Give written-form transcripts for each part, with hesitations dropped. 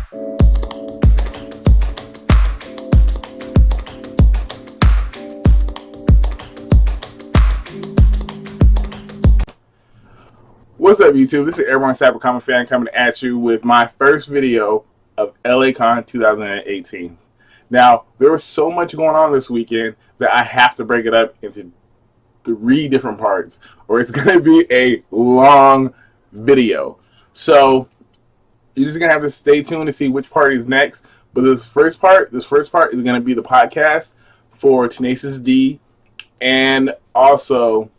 What's up, YouTube? This is Airborne Cyber Comic Fan coming at you with my first video of LACon 2018. Now, there was so much going on this weekend that I have to break it up into 3 different parts, or it's going to be a long video. So, you're just going to have to stay tuned to see which part is next. But this first part is going to be the podcast for Tenacious D and also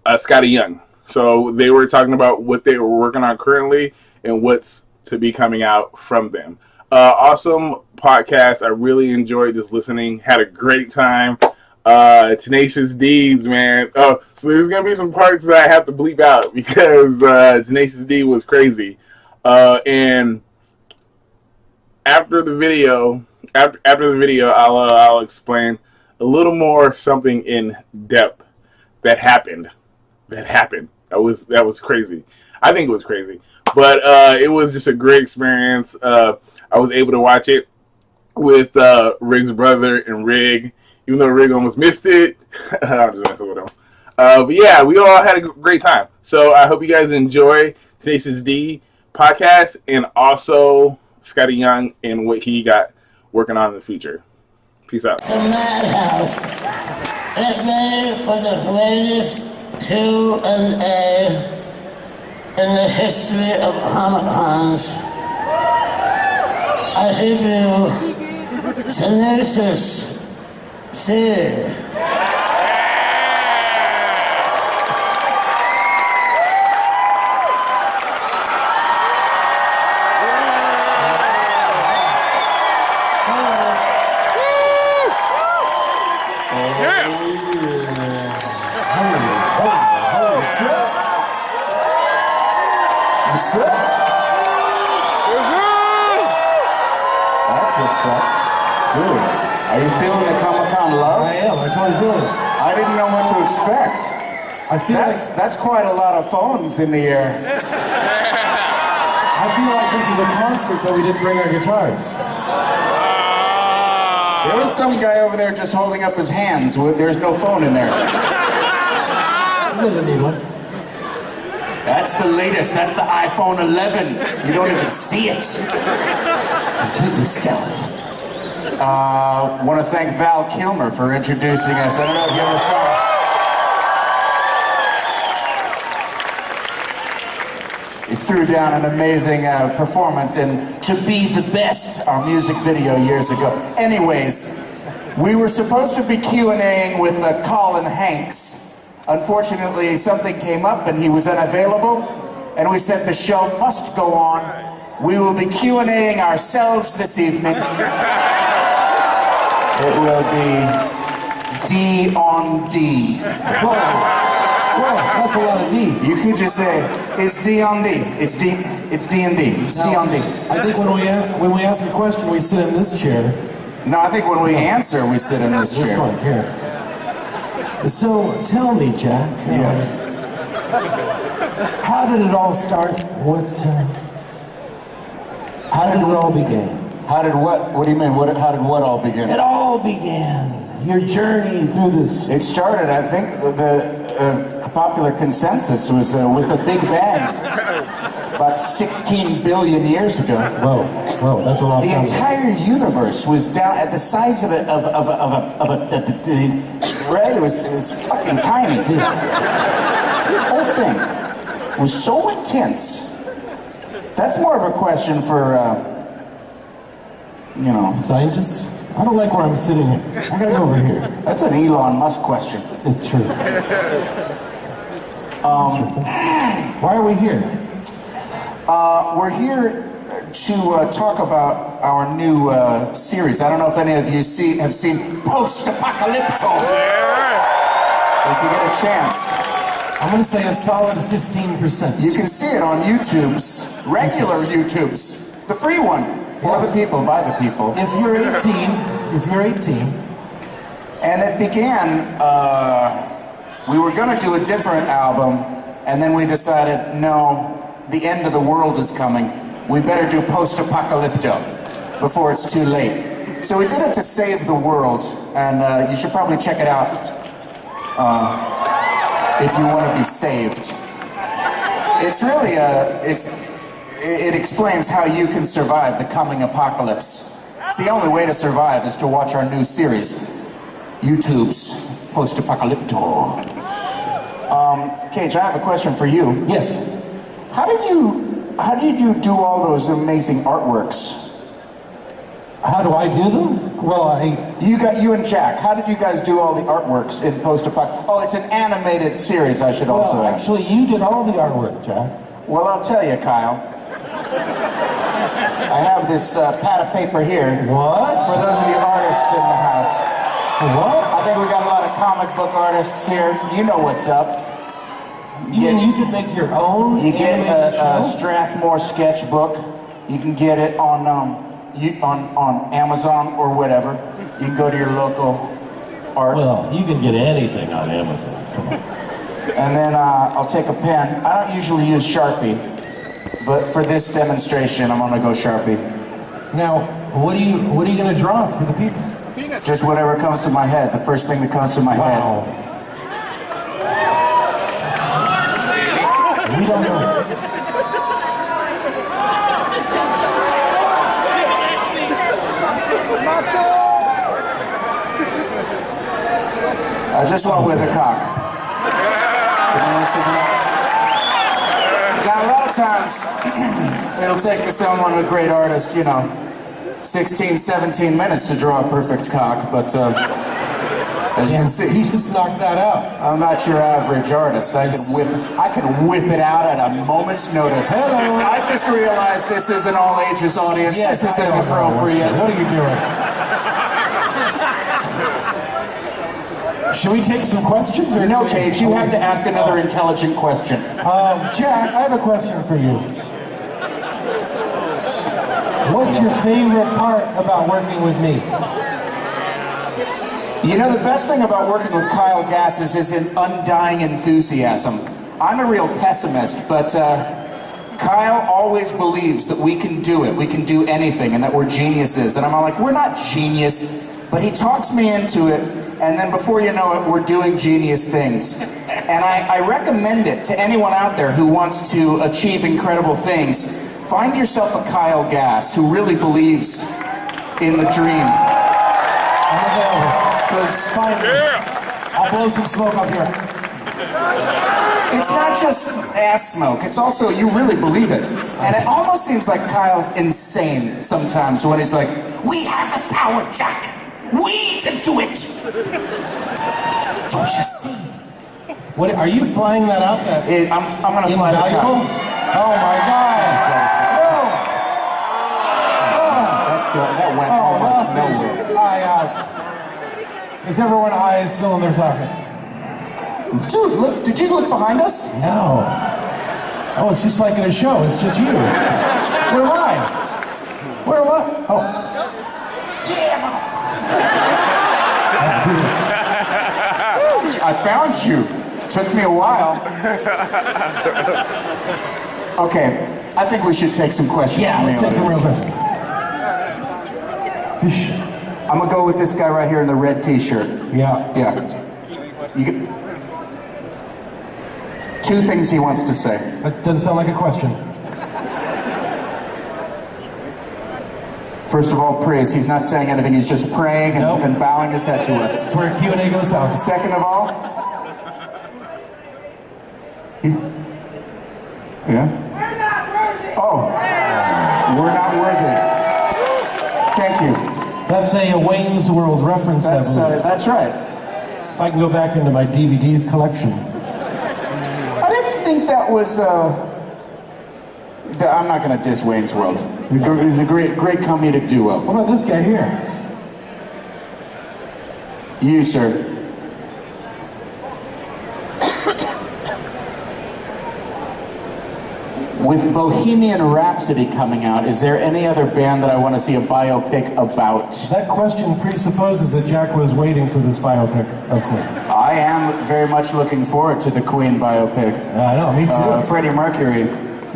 Skottie Young. So they were talking about what they were working on currently and what's to be coming out from them. Awesome podcast. I really enjoyed just listening. Had a great time. Tenacious D's, man. Oh, so there's going to be some parts that I have to bleep out because Tenacious D was crazy. And after the video, I'll explain a little more something in depth that happened. That was crazy. I think it was crazy, but it was just a great experience. I was able to watch it with Rig's brother and Rig, even though Rig almost missed it. I'm just messing with him. But yeah, we all had a great time. So I hope you guys enjoy Tenacious D podcast and also Skottie Young and what he got working on in the future. Peace out. It's a madhouse. It made for the greatest Q&A in the history of Comic-Cons. I give you Tenacious D. What's up? That's what's up. Dude, are you feeling the Comic-Con love? I am, I totally feel it. I didn't know what to expect. I feel that's quite a lot of phones in the air. I feel like this is a concert, but we didn't bring our guitars. There was some guy over there just holding up his hands. There's no phone in there. He doesn't need one. That's the latest. That's the iPhone 11. You don't even see it. Completely stealth. Want to thank Val Kilmer for introducing us. I don't know if you ever saw it. He threw down an amazing performance in To Be the Best, our music video years ago. Anyways, we were supposed to be Q&Aing with Colin Hanks. Unfortunately, something came up and he was unavailable, and we said the show must go on. We will be Q&Aing ourselves this evening. It will be D on D. Whoa, that's a lot of D. You could just say, it's D on D. It's D and D. It's D on D. I think when we ask a question, we sit in this chair. No, I think when we answer, we sit in this chair. This one, here. So, tell me, Jack. How did it all start? How did it all begin? How did what? What do you mean? How did what all begin? It all began. Your journey through this. It started, I think, the popular consensus was with a Big Bang. About 16 billion years ago. Whoa, that's a long time. The entire universe was down at the size of a right? It was fucking tiny. The whole thing was so intense. That's more of a question for, Scientists? I don't like where I'm sitting here. I gotta go over here. That's an Elon Musk question. It's true. Why are we here? We're here to talk about our new series. I don't know if any of you have seen Post-Apocalypto. If you get a chance. I'm gonna say a solid 15%. You can see it on YouTube's, regular YouTube's, the free one, for the people, by the people. If you're 18, And it began, we were gonna do a different album, and then we decided, no, the end of the world is coming. we better do post-apocalypto before it's too late. So we did it to save the world, and you should probably check it out if you want to be saved. It's really it explains how you can survive the coming apocalypse. It's the only way to survive is to watch our new series, YouTube's Post-Apocalypto. Cage, I have a question for you. Yes. How did you do all those amazing artworks? How do I do them? Well, You and Jack, how did you guys do all the artworks in Post-Apocalypto? Oh, it's an animated series, I should also add. actually, you did all the artwork, Jack. Well, I'll tell you, Kyle. I have this pad of paper here. What? For those of the artists in the house. What? I think we got a lot of comic book artists here. You know what's up. You could make your own You get animated a show? Strathmore sketchbook. You can get it on Amazon or whatever. You can go to your local art. Well, you can get anything on Amazon. Come on. And then I'll take a pen. I don't usually use Sharpie, but for this demonstration, I'm gonna go Sharpie. Now, what are you going to draw for the people? Just whatever comes to my head. The first thing that comes to my head. We don't know. I just went with a cock. Now, a lot of times, it'll take someone, a great artist, 16, 17 minutes to draw a perfect cock, but as you can see, You just knocked that out. I'm not your average artist. I can whip it out at a moment's notice. Hello. I just realized this is an all-ages audience. Yes, this is I don't know. inappropriate. What are you doing? Should we take some questions? Or No, Cage, you have to ask another intelligent question. Jack, I have a question for you. What's your favorite part about working with me? The best thing about working with Kyle Gass is his undying enthusiasm. I'm a real pessimist, but Kyle always believes that we can do it, we can do anything, and that we're geniuses. And I'm all like, we're not genius, but he talks me into it, and then before you know it, we're doing genius things. And I recommend it to anyone out there who wants to achieve incredible things. Find yourself a Kyle Gass who really believes in the dream. Because I'll blow some smoke up here. it's not just ass smoke, it's also you really believe it. And it almost seems like Kyle's insane sometimes when he's like, we have the power, Jack. We can do it. Don't you see? What are you flying that out? That I'm gonna fly the invaluable? kite. Oh my God! That went almost nowhere. Is everyone eyes still in their socket? Dude, look, did you look behind us? No. Oh, it's just like in a show. It's just you. Where am I? Where am I? Oh. I found you. Took me a while. Okay, I think we should take some questions Yeah, from the let's take some real audience. questions. I'm gonna go with this guy right here in the red t-shirt. Yeah. Yeah. You get... Two things he wants to say. That doesn't sound like a question. First of all, praise. He's not saying anything. He's just praying and, Nope. and bowing his head to us. That's where Q&A goes south. Second of all, yeah? We're not worthy. Oh, we're not worthy. Thank you. That's a Wayne's World reference. I believe. That's right. If I can go back into my DVD collection. I didn't think that was. I'm not going to diss Wayne's World. It's a great comedic duo. What about this guy here? You, sir. With Bohemian Rhapsody coming out, is there any other band that I want to see a biopic about? That question presupposes that Jack was waiting for this biopic of Queen. I am very much looking forward to the Queen biopic. I know, me too. Freddie Mercury.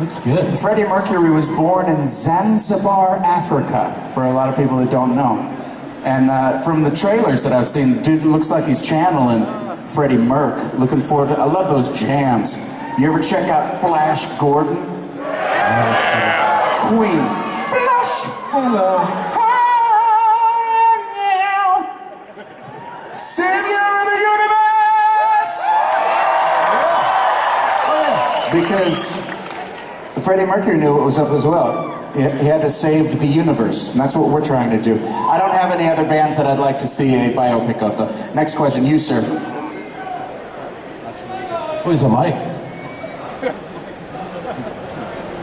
Looks good. Freddie Mercury was born in Zanzibar, Africa, for a lot of people that don't know. And from the trailers that I've seen, dude looks like he's channeling Freddie Merc. Looking forward to, I love those jams. You ever check out Flash Gordon? Queen. Flash! Hello. Savior of the universe! Because Freddie Mercury knew what was up as well. He had to save the universe, and that's what we're trying to do. I don't have any other bands that I'd like to see a biopic of, though. Next question, you, sir. Where's a mic?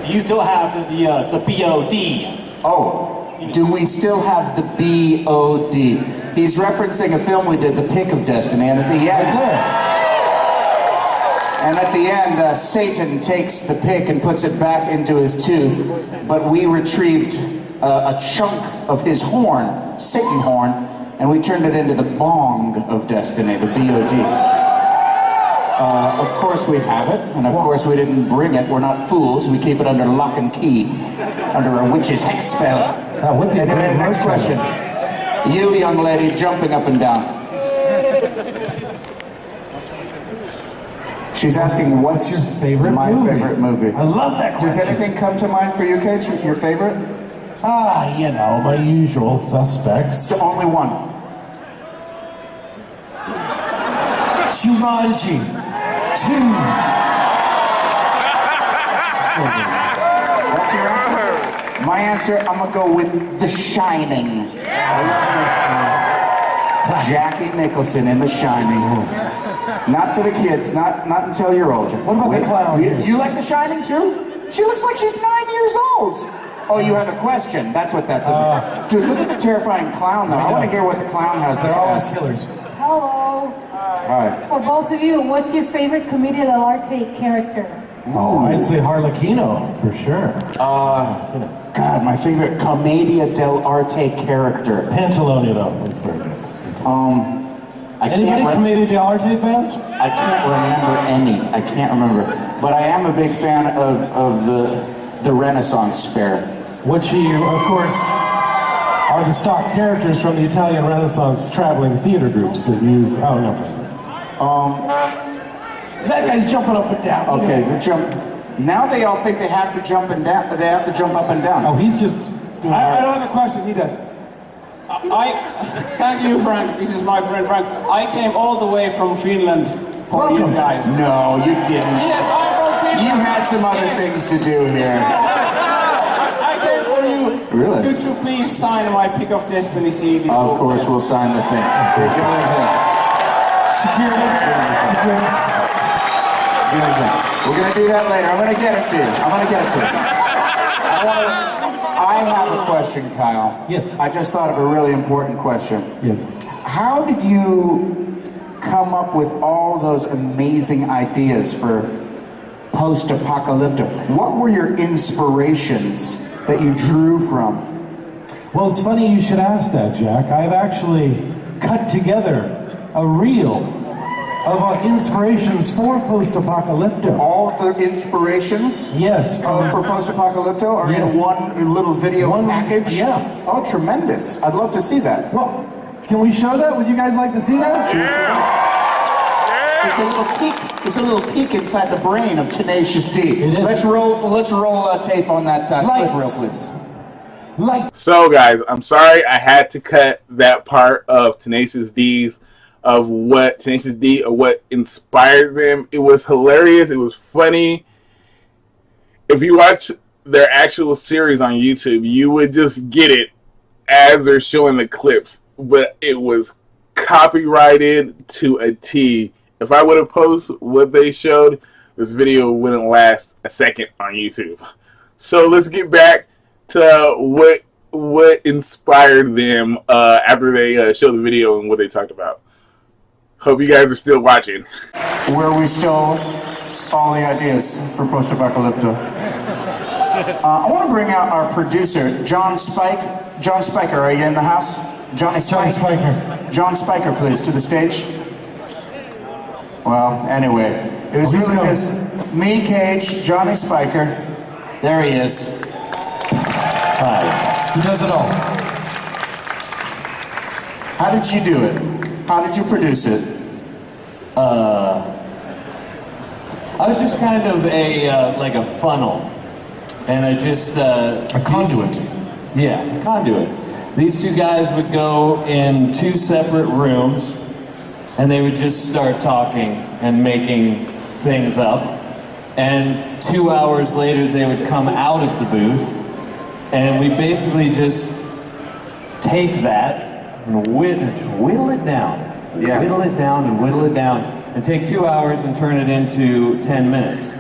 Do you still have the BOD? Oh, do we still have the B.O.D.? He's referencing a film we did, The Pick of Destiny, and at the end, Satan takes the pick and puts it back into his tooth, but we retrieved a chunk of his horn, Satan horn, and we turned it into the bong of destiny, the B.O.D. Of course we have it, and of course we didn't bring it. We're not fools. We keep it under lock and key, under a witch's hex spell. That would be a great Next question. You, young lady, jumping up and down. She's asking, what's your favorite my movie? favorite movie? I love that question. Does anything come to mind for you, Cage? Your favorite? You know, my usual suspects. So only one. Jumanji 2. That's your answer? My answer, I'm gonna go with The Shining. Jackie Nicholson in The Shining. Not for the kids, not until you're older. What about the clown here? You like The Shining too? She looks like she's 9 years old. Oh, you have a question. That's what that's about. Dude, look at the terrifying clown though. I want to hear what the clown has to They're always ask. killers. Hello. Hi. For both of you, what's your favorite commedia dell'arte character? Oh, I'd say Harlequino, for sure. God, my favorite commedia dell'arte character. Pantalone, though, is very good. Anybody commedia dell'arte fans? I can't remember any. I can't remember. But I am a big fan of the Renaissance Fair. Which, of course, are the stock characters from the Italian Renaissance traveling theater groups that use. Oh, no, please. That guy's jumping up and down. Okay, the jump. Now they all think they have to jump and down. They have to jump up and down. Oh, he's just doing I don't have a question, he does. Thank you, Frank. This is my friend Frank. I came all the way from Finland for you guys. No, you didn't. Yes, I'm from Finland. You had some other things to do here. I came for you. Really? Could you please sign my Pick of Destiny CD? Of course, we'll sign the thing. security. We're gonna do that later. I'm gonna get it to you. I have a question, Kyle. Yes. I just thought of a really important question. Yes. How did you come up with all those amazing ideas for post-apocalyptic? What were your inspirations that you drew from? Well, it's funny you should ask that, Jack. I've actually cut together a reel of inspirations for post-apocalypto. All the inspirations? Yes. For post-apocalypto are Yes. in one little video package? Yeah. Oh, tremendous. I'd love to see that. Well, can we show that? Would you guys like to see that? It's a little peek inside the brain of Tenacious D. It is. Let's roll tape on that clip Lights. real please. So guys, I'm sorry I had to cut that part of Tenacious D's of what inspired them. It was hilarious. It was funny. If you watch their actual series on YouTube, you would just get it as they're showing the clips. But it was copyrighted to a T. If I would have posted what they showed, this video wouldn't last a second on YouTube. So let's get back to what inspired them after they showed the video and what they talked about. Hope you guys are still watching. Where we stole all the ideas for post-apocalypto. I want to bring out our producer, John Spike. John Spiker, are you in the house? Johnny Spike? John Spiker. John Spiker, please, to the stage. Well, anyway, it was he's really coming. just me, Cage, Johnny Spiker, There he is. He does it all. How did you do it? How did you produce it? I was just kind of like a funnel, and I just A conduit. Yeah, a conduit. These two guys would go in two separate rooms, and they would just start talking and making things up. And 2 hours later, they would come out of the booth, and we basically just take that and just whittle it down. Yeah. Whittle it down and whittle it down, and take 2 hours and turn it into 10 minutes.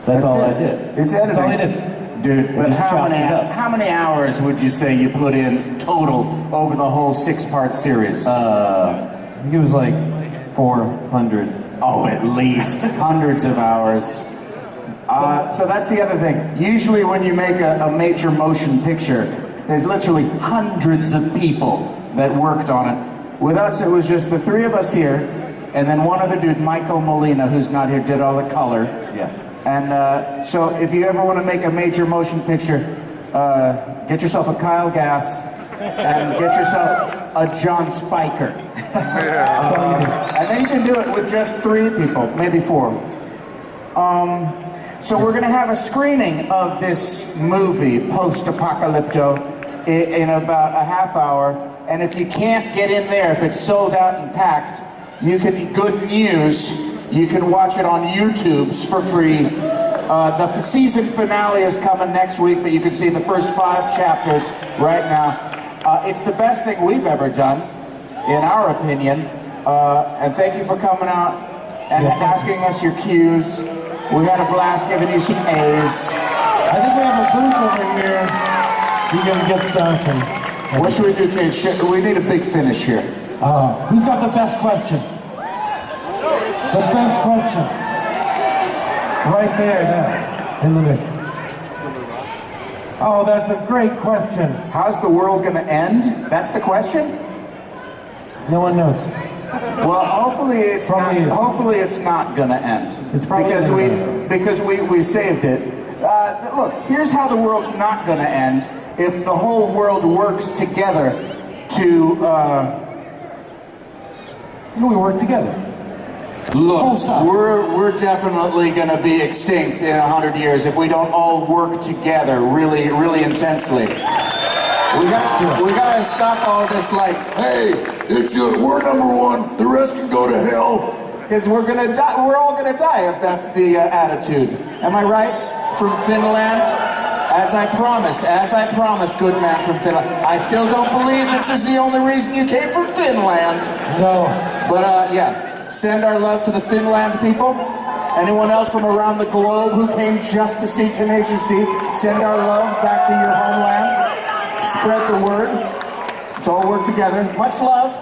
That's all I did. It's editing. That's all I did. Dude, but just chopped it up. how many hours would you say you put in total over the whole 6-part series? I think it was like 400. Oh, at least hundreds of hours. So that's the other thing. Usually when you make a major motion picture, there's literally hundreds of people that worked on it. With us, it was just the 3 of us here, and then one other dude, Michael Molina, who's not here, did all the color. Yeah. And so if you ever want to make a major motion picture, get yourself a Kyle Gass and get yourself a John Spiker. And then you can do it with just 3 people, maybe 4. So we're going to have a screening of this movie, Post-Apocalypto, in about a half hour. And if you can't get in there, if it's sold out and packed, you can, good news, you can watch it on YouTube's for free. The season finale is coming next week, but you can see the first 5 chapters right now. It's the best thing we've ever done, in our opinion. And thank you for coming out and asking us your cues. We had a blast giving you some A's. I think we have a booth over here. You can get stuff and... What should we do, Kate? We need a big finish here. Who's got the best question? The best question. Right there, in the middle. Oh, that's a great question. How's the world gonna end? That's the question? No one knows. Well, hopefully it's Probably not. is. Hopefully it's not gonna end. It's probably because we saved it. Look, here's how the world's not gonna end. If the whole world works together to. We work together. Full Look, stop. we're definitely gonna be extinct in 100 years if we don't all work together really, really intensely. We gotta stop all this like, hey, we're number 1, the rest can go to hell. Because we're gonna die. We're all gonna die if that's the attitude. Am I right? From Finland, as I promised, good man from Finland. I still don't believe this is the only reason you came from Finland. No. But yeah. Send our love to the Finland people. Anyone else from around the globe who came just to see Tenacious D, send our love back to your homelands. Spread the word. Let's all work together. Much love.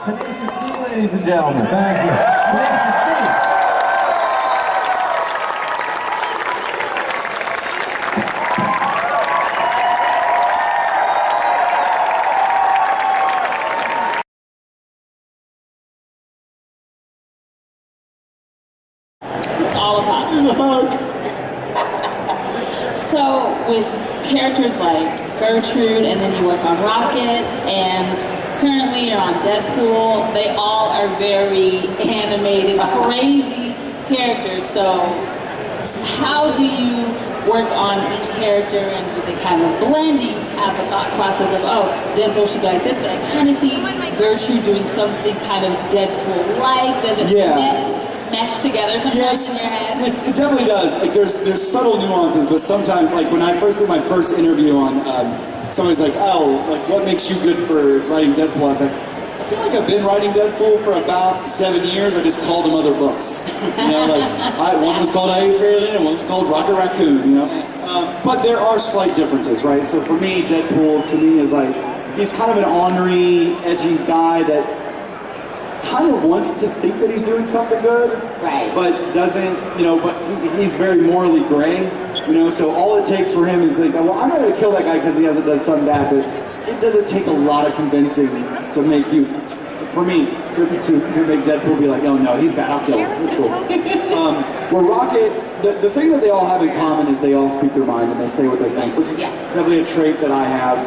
Tenacious D, ladies and gentlemen. Thank you. Tenacious D. So with characters like Gertrude, and then you work on Rocket, and currently you're on Deadpool, they all are very animated, crazy characters. So how do you work on each character and they kind of blend? Do you have the thought process of, oh, Deadpool should be like this, but I kind of see Gertrude doing something kind of Deadpool-like? Does it mesh together sometimes in your head? It definitely does. Like there's subtle nuances, but sometimes, like when I first did my first interview on, somebody's like, oh, like what makes you good for writing Deadpool? I was like, I feel like I've been writing Deadpool for about 7 years. I just called them other books. You know, like one was called I Hate Fairlane and one was called Rocket Raccoon. You know, but there are slight differences, right? So for me, Deadpool to me is like he's kind of an ornery, edgy guy that kind of wants to think that he's doing something good, right? But doesn't, you know. But he's very morally gray, you know. So all it takes for him is like, well, I'm not going to kill that guy because he hasn't done something bad. But it doesn't take a lot of convincing to make you for me to make Deadpool be like, oh no, he's bad, I'll kill him. It's cool. Where Rocket, the thing that they all have in common is they all speak their mind and they say what they think, which is definitely a trait that I have.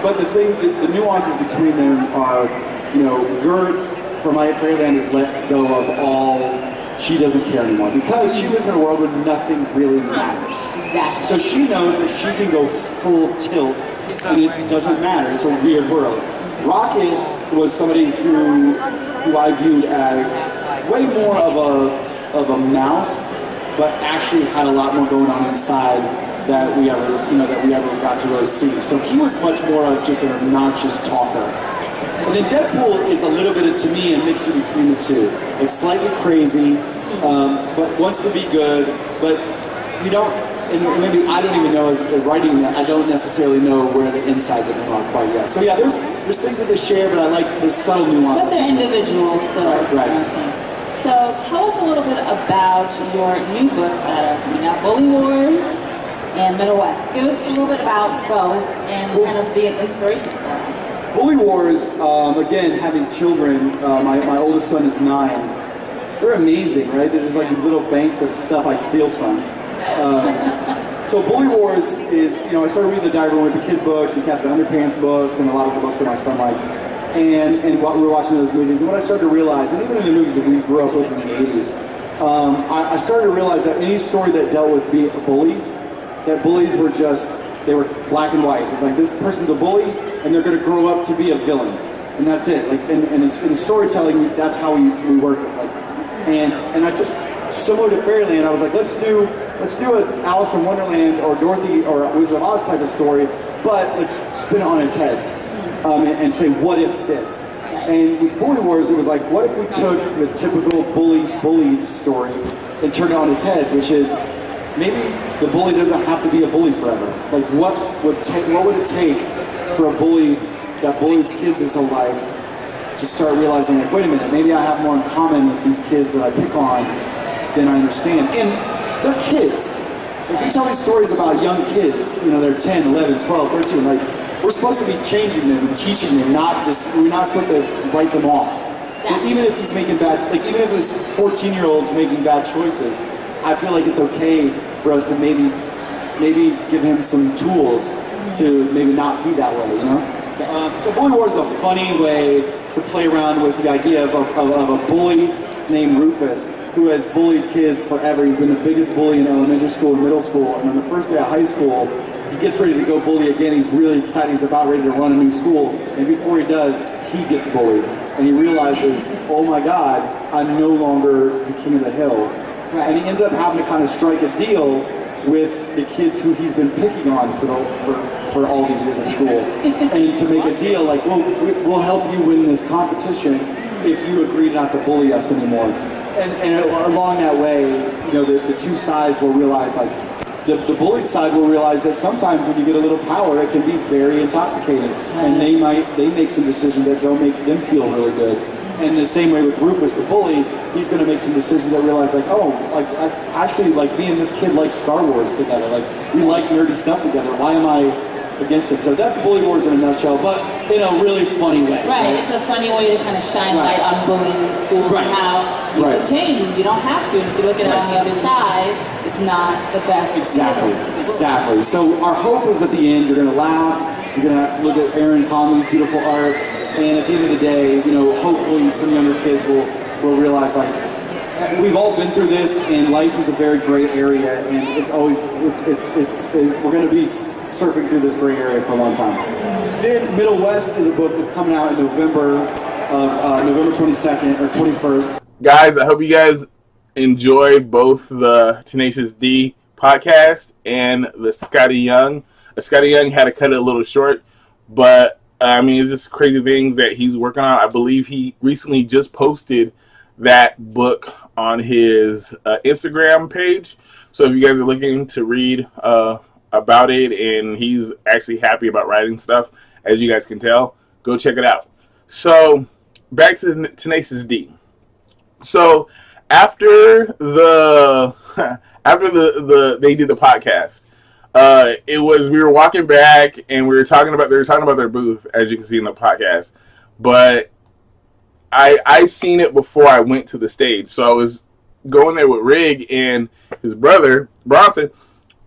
But the nuances between them are, Gert from Fairyland has let go of all. She doesn't care anymore because she lives in a world where nothing really matters. Exactly. So she knows that she can go full tilt and it doesn't matter. It's a weird world. Rocket was somebody who I viewed as way more of a mouth, but actually had a lot more going on inside that we ever got to really see. So he was much more of just an obnoxious talker. And then Deadpool is a little bit, to me, a mixture between the two. It's slightly crazy, but wants to be good, but you don't, and maybe I don't even know as writing that, I don't necessarily know where the insides of them are quite yet. So yeah, there's things that they share, but I like the subtle nuances. But they're individuals still. Right. So tell us a little bit about your new books that are coming out, Bully Wars and Middle West. Give us a little bit about both and kind of the inspiration for them. Bully Wars, again, having children, my oldest son is 9. They're amazing, right? They're just like these little banks of stuff I steal from. So Bully Wars is, I started reading the Diary of a Wimpy Kid books and Captain Underpants books and a lot of the books that my son likes. And we were watching those movies, and what I started to realize, and even in the movies that we grew up with in the 80s, I started to realize that any story that dealt with bullies, that bullies were they were black and white. It's like, this person's a bully, and they're going to grow up to be a villain, and that's it. Like, and in storytelling, that's how we work it. Like, and I just, similar to Fairyland, I was like, let's do an Alice in Wonderland or Dorothy or Wizard of Oz type of story, but let's spin it on its head and say, what if this? And with Bully Wars, it was like, what if we took the typical bullied story and turned it on its head, which is, maybe the bully doesn't have to be a bully forever. Like, what would it take for a bully that bullies kids his whole life to start realizing, like, wait a minute, maybe I have more in common with these kids that I pick on than I understand. And they're kids. Like, we tell these stories about young kids, they're 10, 11, 12, 13, like, we're supposed to be changing them and teaching them, we're not supposed to write them off. So even if he's making even if this 14-year-old's making bad choices, I feel like it's okay for us to maybe give him some tools to maybe not be that way, So Bully Wars is a funny way to play around with the idea of a bully named Rufus who has bullied kids forever. He's been the biggest bully in elementary school and middle school, and on the first day of high school, he gets ready to go bully again. He's really excited. He's about ready to run a new school, and before he does, he gets bullied, and he realizes, oh my God, I'm no longer the king of the hill. Right. And he ends up having to kind of strike a deal with the kids who he's been picking on for all these years at school, and to make a deal like, well, we'll help you win this competition if you agree not to bully us anymore. And along that way, the two sides will realize, like, the bullied side will realize that sometimes when you get a little power, it can be very intoxicating, and they make some decisions that don't make them feel really good. And the same way with Rufus, the bully, he's going to make some decisions that realize, like, oh, like, actually, like, me and this kid like Star Wars together. Like, we like nerdy stuff together. Why am I against it? So that's Bully Wars in a nutshell, but in a really funny way. Right, it's a funny way to kind of shine light on bullying in schools and how you can change and you don't have to. And if you look at it on the other side, it's not the best. Exactly. So our hope is at the end, you're going to laugh, you're going to look at Aaron Conley's beautiful art, and at the end of the day, hopefully some younger kids will realize, like, we've all been through this, and life is a very gray area, and it's always, we're going to be surfing through this gray area for a long time. Then Middle West is a book that's coming out in November 22nd or 21st. Guys, I hope you guys enjoyed both the Tenacious D podcast and the Skottie Young. Skottie Young had to cut it a little short, but it's just crazy things that he's working on. I believe he recently just posted that book on his Instagram page. So if you guys are looking to read about it, and he's actually happy about writing stuff, as you guys can tell, go check it out. So back to Tenacious D. So after they did the podcast, we were walking back and they were talking about their booth, as you can see in the podcast. but I seen it before I went to the stage. So I was going there with Rig and his brother Bronson,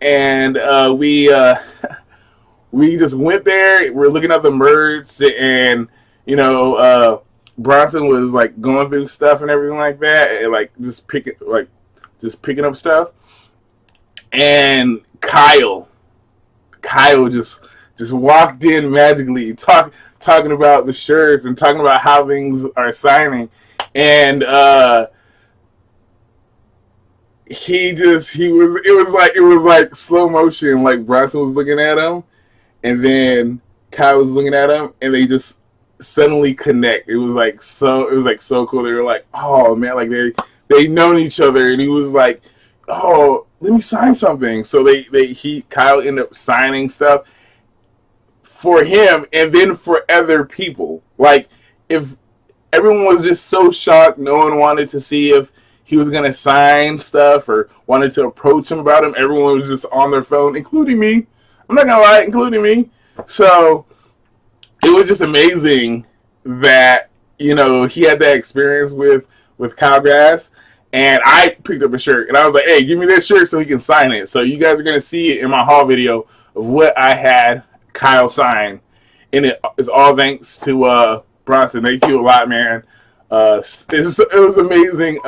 and we just went there. We're looking at the merch, and Bronson was like going through stuff and everything like that, and like just picking up stuff. And Kyle just walked in magically, talking about the shirts and talking about how things are signing, and it was like slow motion. Like Bronson was looking at him, and then Kyle was looking at him, and they just suddenly connect. It was like so cool. They were like, oh man, like they known each other, and he was like, oh, let me sign something. So Kyle ended up signing stuff for him, and then for other people. Like, if everyone was just so shocked, no one wanted to see if he was gonna sign stuff or wanted to approach him about him. Everyone was just on their phone, including me. I'm not gonna lie, including me. So it was just amazing that he had that experience with Kyle Gass. And I picked up a shirt, and I was like, hey, give me this shirt so he can sign it. So you guys are going to see it in my haul video of what I had Kyle sign. And it is all thanks to Bronson. Thank you a lot, man. It was amazing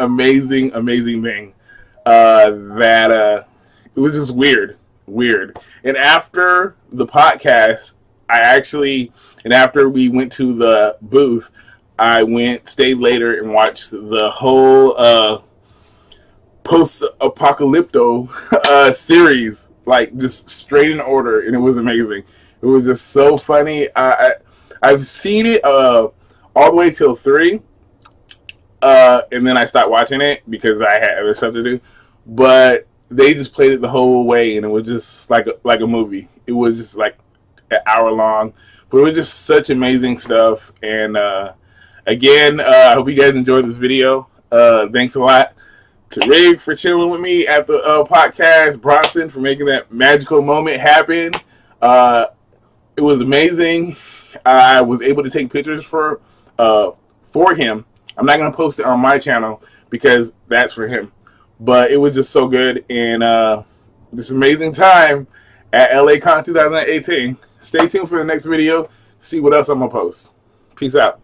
thing. That it was just weird. And after the podcast, after we went to the booth, I stayed later and watched the whole post-apocalypto series, like just straight in order, and it was amazing. It was just so funny. I've seen it all the way till 3, and then I stopped watching it because I had other stuff to do. But they just played it the whole way, and it was just like a movie. It was just like an hour long, but it was just such amazing stuff. And again, I hope you guys enjoyed this video. Thanks a lot to Rig for chilling with me at the podcast, Bronson for making that magical moment happen. It was amazing. I was able to take pictures for him. I'm not going to post it on my channel because that's for him. But it was just so good, and this amazing time at LACon 2018. Stay tuned for the next video to see what else I'm going to post. Peace out.